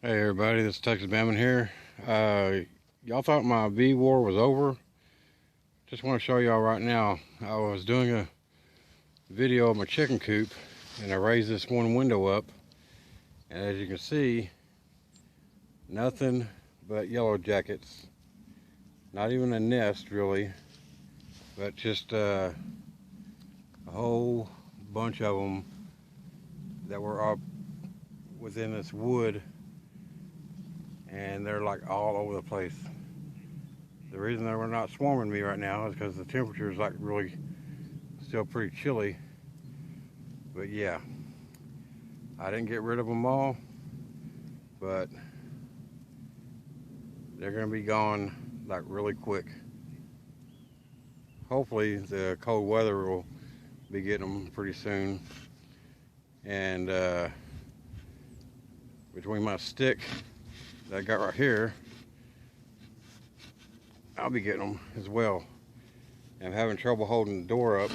Hey everybody, this is Texas Bamman here. Y'all thought my bee war was over? Just want to show y'all right now. I was doing a video of my chicken coop and I raised this one window up, and as you can see, nothing but yellow jackets. Not even a nest really, but just a whole bunch of them that were up within this wood, and they're like all over the place. The reason they were not swarming me right now is because the temperature is like really still pretty chilly. But yeah, I didn't get rid of them all, but they're gonna be gone like really quick. Hopefully the cold weather will be getting them pretty soon. And between my stick that I got right here, I'll be getting them as well. I'm having trouble holding the door up.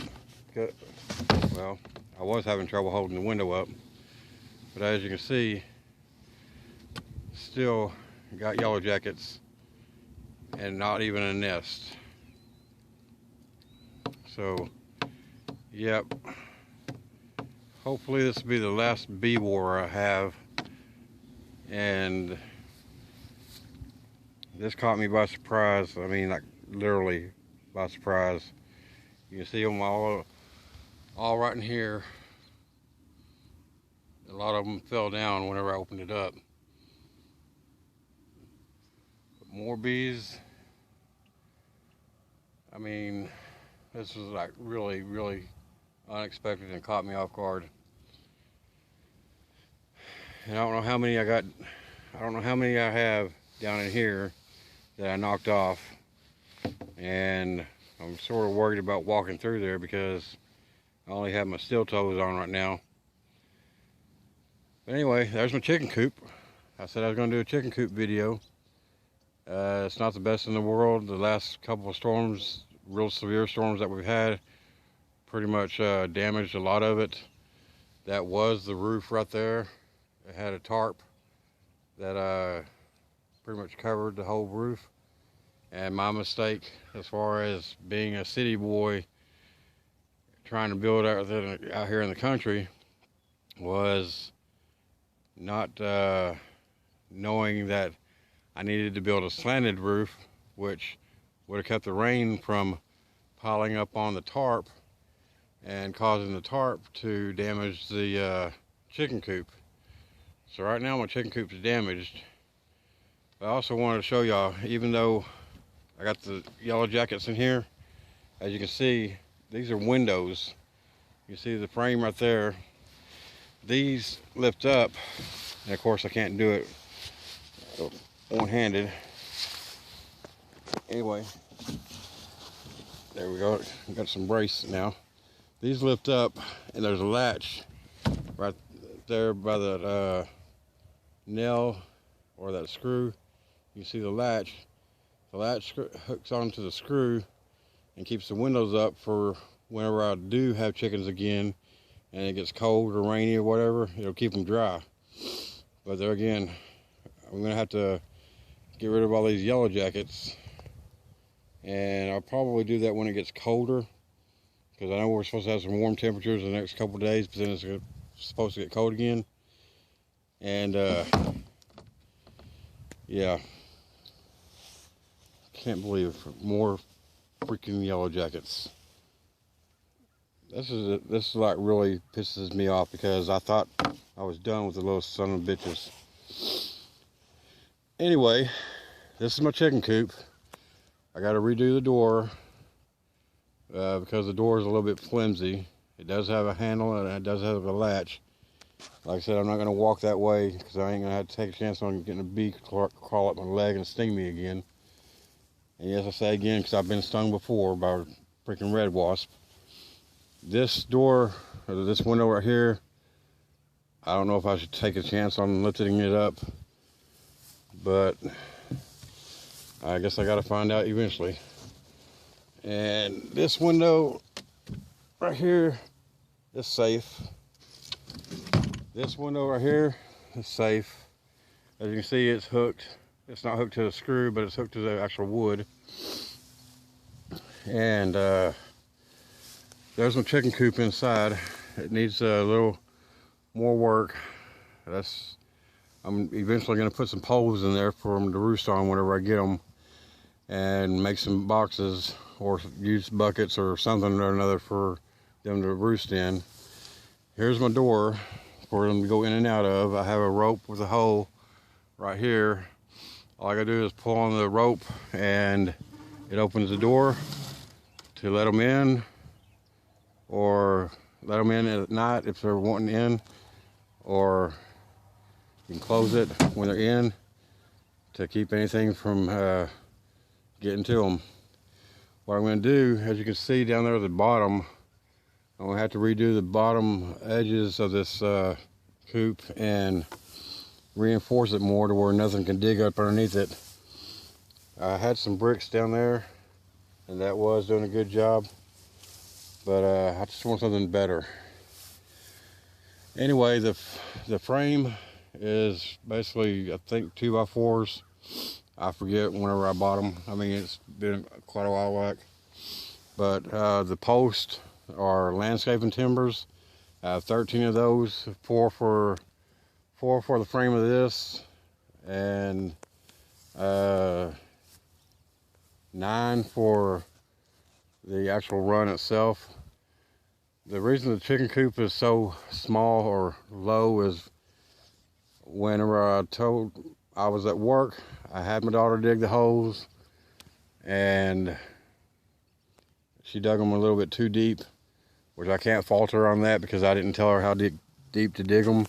Well, I was having trouble holding the window up, but as you can see, still got yellow jackets and not even a nest. So, yep. Hopefully this will be the last bee war I have. And this caught me by surprise. I mean, like literally by surprise. You can see them all right in here. A lot of them fell down whenever I opened it up. But more bees. I mean, this was like really, really unexpected and caught me off guard. And I don't know how many I got. I don't know how many I have down in here that I knocked off, and I'm sort of worried about walking through there because I only have my steel toes on right now. But anyway, there's my chicken coop. I said I was going to do a chicken coop video. It's not the best in the world. The last couple of storms, real severe storms that we've had, pretty much damaged a lot of it. That was the roof right there. It had a tarp that pretty much covered the whole roof. And my mistake, as far as being a city boy trying to build out here in the country, was not knowing that I needed to build a slanted roof, which would have kept the rain from piling up on the tarp and causing the tarp to damage the chicken coop. So right now my chicken coop is damaged. But I also wanted to show y'all, even though I got the yellow jackets in here, as you can see, these are windows. You see the frame right there. These lift up, and of course I can't do it one-handed. Anyway, there we go. Got some brace now. These lift up, and there's a latch right there by that nail or that screw. You see the latch. The latch hooks onto the screw and keeps the windows up for whenever I do have chickens again and it gets cold or rainy or whatever. It'll keep them dry. But there again, I'm gonna have to get rid of all these yellow jackets, and I'll probably do that when it gets colder, because I know we're supposed to have some warm temperatures in the next couple of days, but then it's supposed to get cold again. And yeah, can't believe more freaking yellow jackets. This like really pisses me off, because I thought I was done with the little son of bitches. Anyway, this is my chicken coop. I got to redo the door because the door is a little bit flimsy. It does have a handle and it does have a latch. Like I said, I'm not going to walk that way because I ain't going to have to take a chance on getting a bee crawl up my leg and sting me again. And yes, I say again because I've been stung before by a freaking red wasp. This door, or this window right here, I don't know if I should take a chance on lifting it up, but I guess I got to find out eventually. And this window right here is safe. This window right here is safe. As you can see, it's hooked. It's not hooked to the screw, but it's hooked to the actual wood. And there's my chicken coop inside. It needs a little more work. I'm eventually going to put some poles in there for them to roost on whenever I get them, and make some boxes or use buckets or something or another for them to roost in. Here's my door for them to go in and out of. I have a rope with a hole right here. All I gotta do is pull on the rope and it opens the door to let them in, or let them in at night if they're wanting in, or you can close it when they're in to keep anything from getting to them. What I'm going to do, as you can see down there at the bottom, I'm going to have to redo the bottom edges of this coop and reinforce it more to where nothing can dig up underneath it. I had some bricks down there and that was doing a good job, but I just want something better. Anyway, the frame is basically, I think, 2x4s. I forget whenever I bought them. I mean, it's been quite a while back. But the posts are landscaping timbers. I have 13 of those, four for the frame of this, and 9 for the actual run itself. The reason the chicken coop is so small or low is whenever I was at work, I had my daughter dig the holes, and she dug them a little bit too deep, which I can't fault her on that because I didn't tell her how deep to dig them.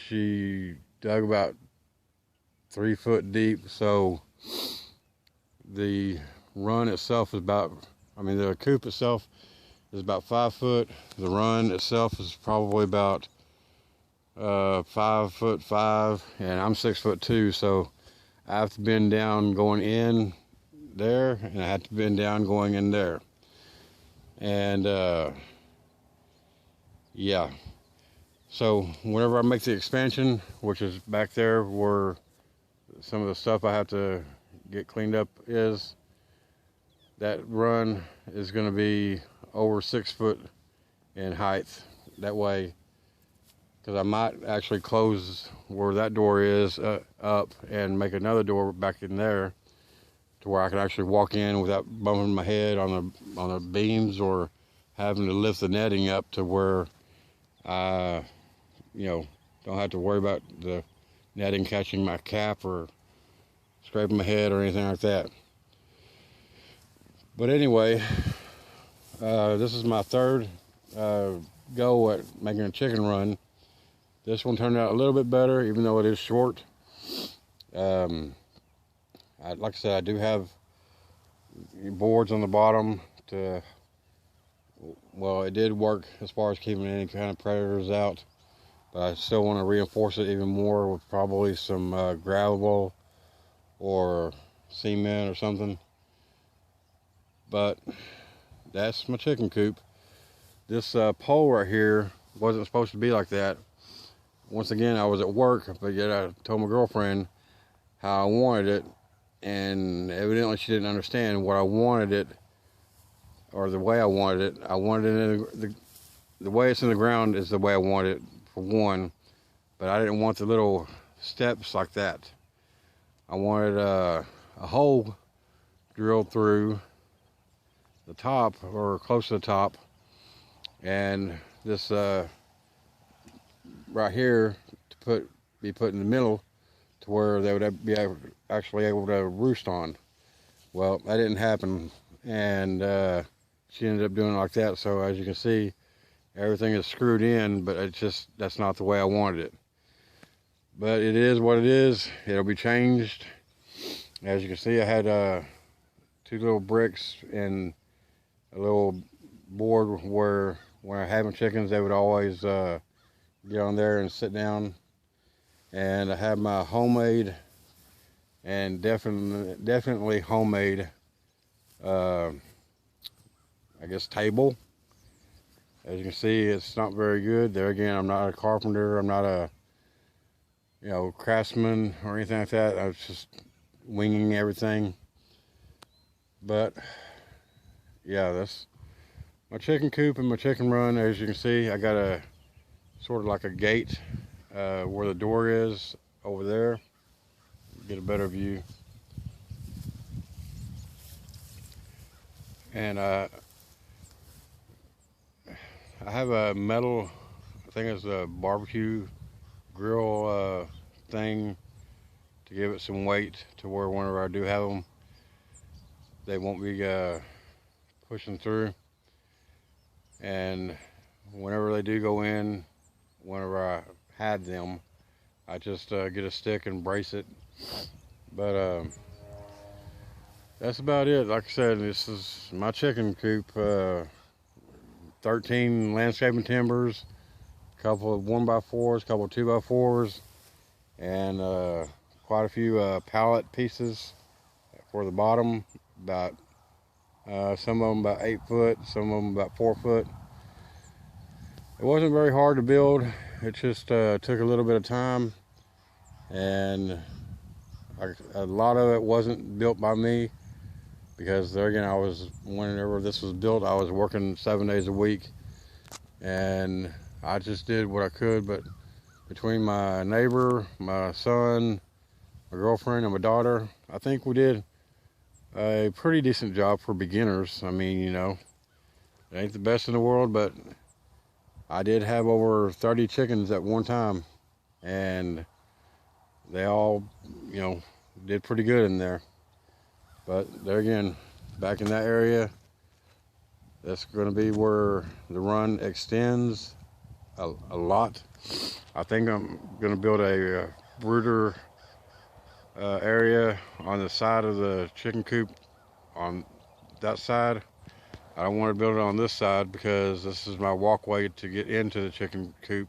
She dug about 3 foot deep, so the run itself is the coop itself is about 5 foot. The run itself is probably about 5'5", and I'm 6'2", so I have to bend down going in there, and I have to bend down going in there. And yeah, so whenever I make the expansion, which is back there where some of the stuff I have to get cleaned up is, that run is going to be over 6 foot in height. That way, because I might actually close where that door is up and make another door back in there to where I can actually walk in without bumping my head on the beams or having to lift the netting up to where I, don't have to worry about the netting catching my cap or scraping my head or anything like that. But anyway, this is my third go at making a chicken run. This one turned out a little bit better, even though it is short. Like I said, I do have boards on the bottom it did work as far as keeping any kind of predators out, but I still want to reinforce it even more with probably some gravel or cement or something. But that's my chicken coop. This pole right here wasn't supposed to be like that. Once again, I was at work, but yet I told my girlfriend how I wanted it, and evidently she didn't understand what I wanted it, or the way I wanted it. I wanted it in the way it's in the ground is the way I want it, for one, but I didn't want the little steps like that. I wanted a hole drilled through the top, or close to the top, and this right here to be put in the middle to where they would be actually able to roost on. Well, that didn't happen, and she ended up doing it like that. So as you can see, everything is screwed in, but that's not the way I wanted it. But it is what it is. It'll be changed. As you can see, I had 2 little bricks and a little board where when I have my chickens, they would always get on there and sit down. And I have my homemade, and definitely homemade, I guess, table. As you can see, it's not very good. There again, I'm not a carpenter. I'm not a craftsman or anything like that. I was just winging everything. But yeah, that's my chicken coop and my chicken run. As you can see, I got a sort of like a gate where the door is over there. Get a better view. And I have a metal, I think it's a barbecue grill thing to give it some weight to where whenever I do have them, they won't be pushing through. And whenever they do go in, whenever I had them, I just get a stick and brace it. But that's about it. Like I said, this is my chicken coop. 13 landscaping timbers, a couple of 1x4s, a couple of 2x4s, and quite a few pallet pieces for the bottom. About some of them about 8 foot, some of them about 4 foot. It wasn't very hard to build. It just took a little bit of time, and a lot of it wasn't built by me, because there again, whenever this was built, I was working 7 days a week, and I just did what I could. But between my neighbor, my son, my girlfriend, and my daughter, I think we did a pretty decent job for beginners. I mean, it ain't the best in the world, but I did have over 30 chickens at one time, and they all, did pretty good in there. But there again, back in that area, that's going to be where the run extends a lot. I think I'm going to build a brooder area on the side of the chicken coop on that side. I don't want to build it on this side because this is my walkway to get into the chicken coop.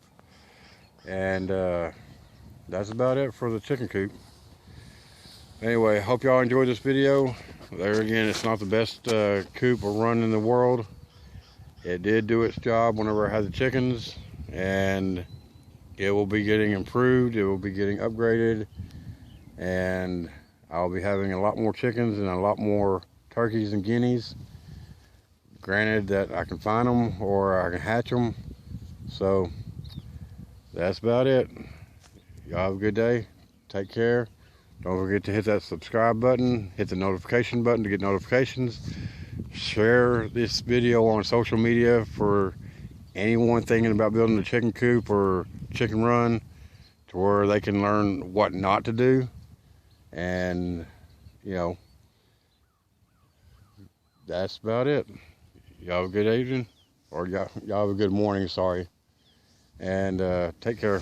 And that's about it for the chicken coop. Anyway, hope y'all enjoyed this video. There again, it's not the best coop or run in the world. It did do its job whenever I had the chickens, and it will be getting improved. It will be getting upgraded, and I'll be having a lot more chickens and a lot more turkeys and guineas. Granted that I can find them or I can hatch them. So that's about it. Y'all have a good day. Take care. Don't forget to hit that subscribe button, hit the notification button to get notifications. Share this video on social media for anyone thinking about building a chicken coop or chicken run, to where they can learn what not to do. And, that's about it. Y'all have a good evening, or y'all have a good morning, sorry. And take care.